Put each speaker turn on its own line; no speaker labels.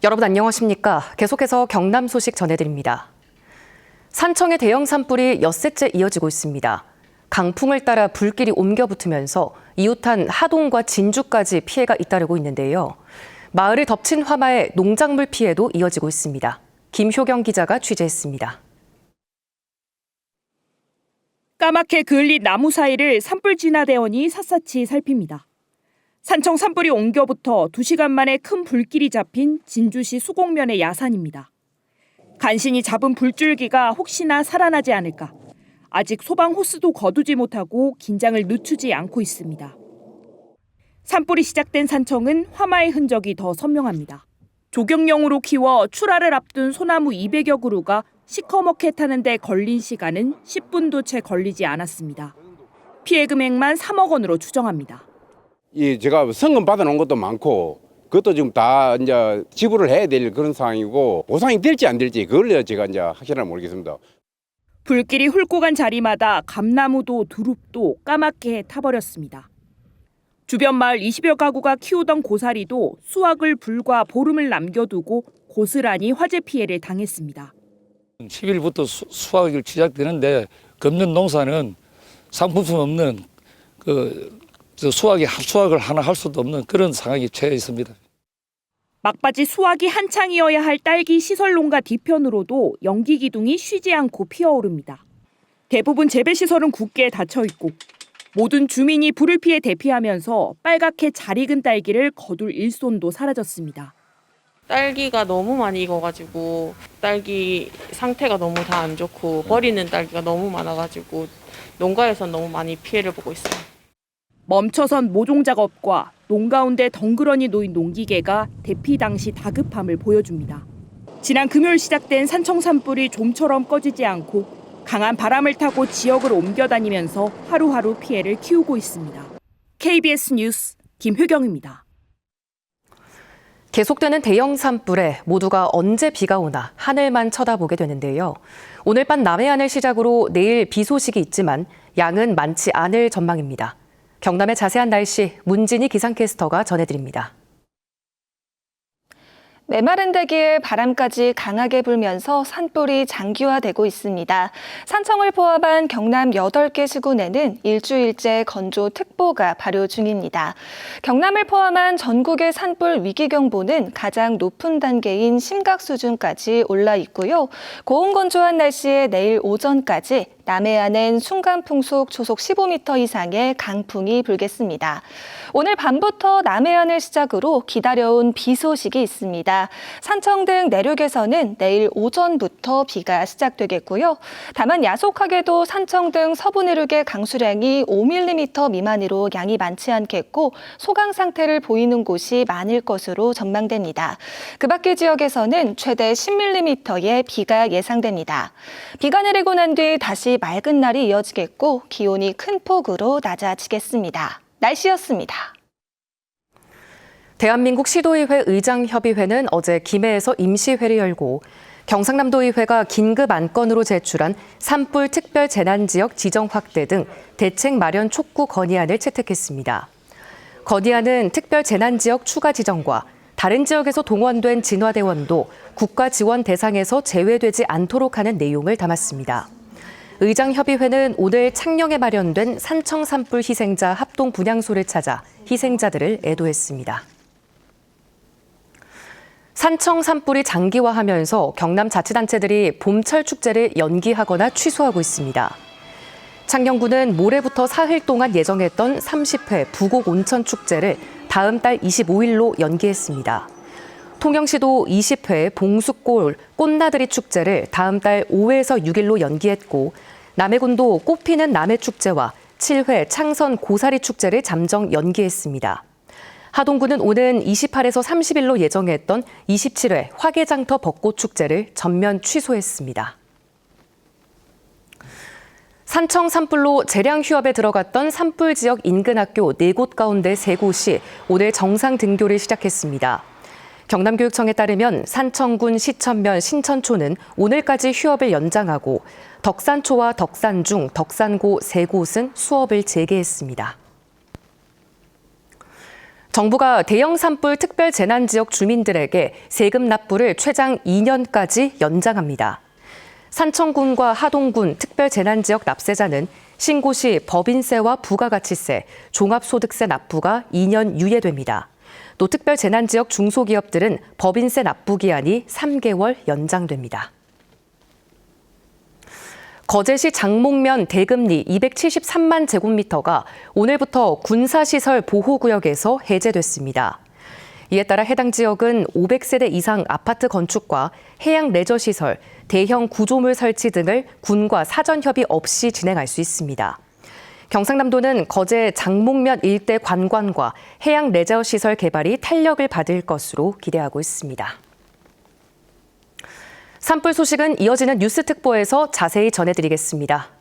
여러분 안녕하십니까? 계속해서 경남 소식 전해드립니다. 산청의 대형 산불이 엿새째 이어지고 있습니다. 강풍을 따라 불길이 옮겨 붙으면서 이웃한 하동과 진주까지 피해가 잇따르고 있는데요. 마을을 덮친 화마에 농작물 피해도 이어지고 있습니다. 김효경 기자가 취재했습니다.
까맣게 그을린 나무 사이를 산불 진화대원이 샅샅이 살핍니다. 산청 산불이 옮겨붙어 2시간 만에 큰 불길이 잡힌 진주시 수곡면의 야산입니다. 간신히 잡은 불줄기가 혹시나 살아나지 않을까. 아직 소방 호스도 거두지 못하고 긴장을 늦추지 않고 있습니다. 산불이 시작된 산청은 화마의 흔적이 더 선명합니다. 조경용으로 키워 출하를 앞둔 소나무 200여 그루가 시커멓게 타는 데 걸린 시간은 10분도 채 걸리지 않았습니다. 피해 금액만 3억 원으로 추정합니다.
제가 성금 받아놓은 것도 많고 그것도 지금 다 이제 지불을 해야 될 그런 상황이고 보상이 될지 안 될지 그걸 제가 이제 확실하게 모르겠습니다.
불길이 훑고 간 자리마다 감나무도 두릅도 까맣게 타버렸습니다. 주변 마을 20여 가구가 키우던 고사리도 수확을 불과 보름을 남겨두고 고스란히 화재 피해를 당했습니다.
10일부터 수확이 시작되는데 금년 농사는 상품성 없는 수확을 하나 할 수도 없는 그런 상황이 처해 있습니다.
막바지 수확이 한창이어야 할 딸기 시설농가 뒤편으로도 연기 기둥이 쉬지 않고 피어오릅니다. 대부분 재배시설은 굳게 닫혀 있고 모든 주민이 불을 피해 대피하면서 빨갛게 잘 익은 딸기를 거둘 일손도 사라졌습니다.
딸기가 너무 많이 익어가지고 딸기 상태가 너무 다 안 좋고 버리는 딸기가 너무 많아가지고 농가에서 너무 많이 피해를 보고 있어요.
멈춰선 모종 작업과 농 가운데 덩그러니 놓인 농기계가 대피 당시 다급함을 보여줍니다. 지난 금요일 시작된 산청 산불이 좀처럼 꺼지지 않고 강한 바람을 타고 지역을 옮겨다니면서 하루하루 피해를 키우고 있습니다. KBS 뉴스 김효경입니다.
계속되는 대형 산불에 모두가 언제 비가 오나 하늘만 쳐다보게 되는데요. 오늘 밤 남해안을 시작으로 내일 비 소식이 있지만 양은 많지 않을 전망입니다. 경남의 자세한 날씨 문진희 기상캐스터가 전해드립니다.
메마른 대기에 바람까지 강하게 불면서 산불이 장기화되고 있습니다. 산청을 포함한 경남 8개 시군에는 일주일째 건조특보가 발효 중입니다. 경남을 포함한 전국의 산불 위기경보는 가장 높은 단계인 심각 수준까지 올라 있고요. 고온건조한 날씨에 내일 오전까지 남해안엔 순간풍속 초속 15m 이상의 강풍이 불겠습니다. 오늘 밤부터 남해안을 시작으로 기다려온 비 소식이 있습니다. 산청 등 내륙에서는 내일 오전부터 비가 시작되겠고요. 다만 야속하게도 산청 등 서부 내륙의 강수량이 5mm 미만으로 양이 많지 않겠고 소강 상태를 보이는 곳이 많을 것으로 전망됩니다. 그 밖의 지역에서는 최대 10mm의 비가 예상됩니다. 비가 내리고 난 뒤 다시 맑은 날이 이어지겠고 기온이 큰 폭으로 낮아지겠습니다. 날씨였습니다.
대한민국 시도의회 의장협의회는 어제 김해에서 임시회를 열고 경상남도의회가 긴급 안건으로 제출한 산불 특별 재난지역 지정 확대 등 대책 마련 촉구 건의안을 채택했습니다. 건의안은 특별 재난지역 추가 지정과 다른 지역에서 동원된 진화대원도 국가 지원 대상에서 제외되지 않도록 하는 내용을 담았습니다. 의장협의회는 오늘 창녕에 마련된 산청 산불 희생자 합동 분향소를 찾아 희생자들을 애도했습니다. 산청 산불이 장기화하면서 경남 자치단체들이 봄철 축제를 연기하거나 취소하고 있습니다. 창녕구는 모레부터 사흘 동안 예정했던 30회 부곡 온천 축제를 다음 달 25일로 연기했습니다. 통영시도 20회 봉수골 꽃나들이 축제를 다음 달 5에서 6일로 연기했고 남해군도 꽃피는 남해축제와 7회 창선 고사리 축제를 잠정 연기했습니다. 하동구는 오는 28에서 30일로 예정했던 27회 화개장터 벚꽃축제를 전면 취소했습니다. 산청 산불로 재량 휴업에 들어갔던 산불 지역 인근 학교 4곳 가운데 3곳이 오늘 정상 등교를 시작했습니다. 경남교육청에 따르면 산청군 시천면 신천초는 오늘까지 휴업을 연장하고 덕산초와 덕산중, 덕산고 3곳은 수업을 재개했습니다. 정부가 대형 산불 특별 재난 지역 주민들에게 세금 납부를 최장 2년까지 연장합니다. 산청군과 하동군 특별 재난 지역 납세자는 신고 시 법인세와 부가가치세, 종합소득세 납부가 2년 유예됩니다. 또 특별 재난 지역 중소기업들은 법인세 납부 기한이 3개월 연장됩니다. 거제시 장목면 대금리 273만 제곱미터가 오늘부터 군사시설 보호구역에서 해제됐습니다. 이에 따라 해당 지역은 500세대 이상 아파트 건축과 해양 레저시설, 대형 구조물 설치 등을 군과 사전 협의 없이 진행할 수 있습니다. 경상남도는 거제 장목면 일대 관광과 해양 레저시설 개발이 탄력을 받을 것으로 기대하고 있습니다. 산불 소식은 이어지는 뉴스 특보에서 자세히 전해드리겠습니다.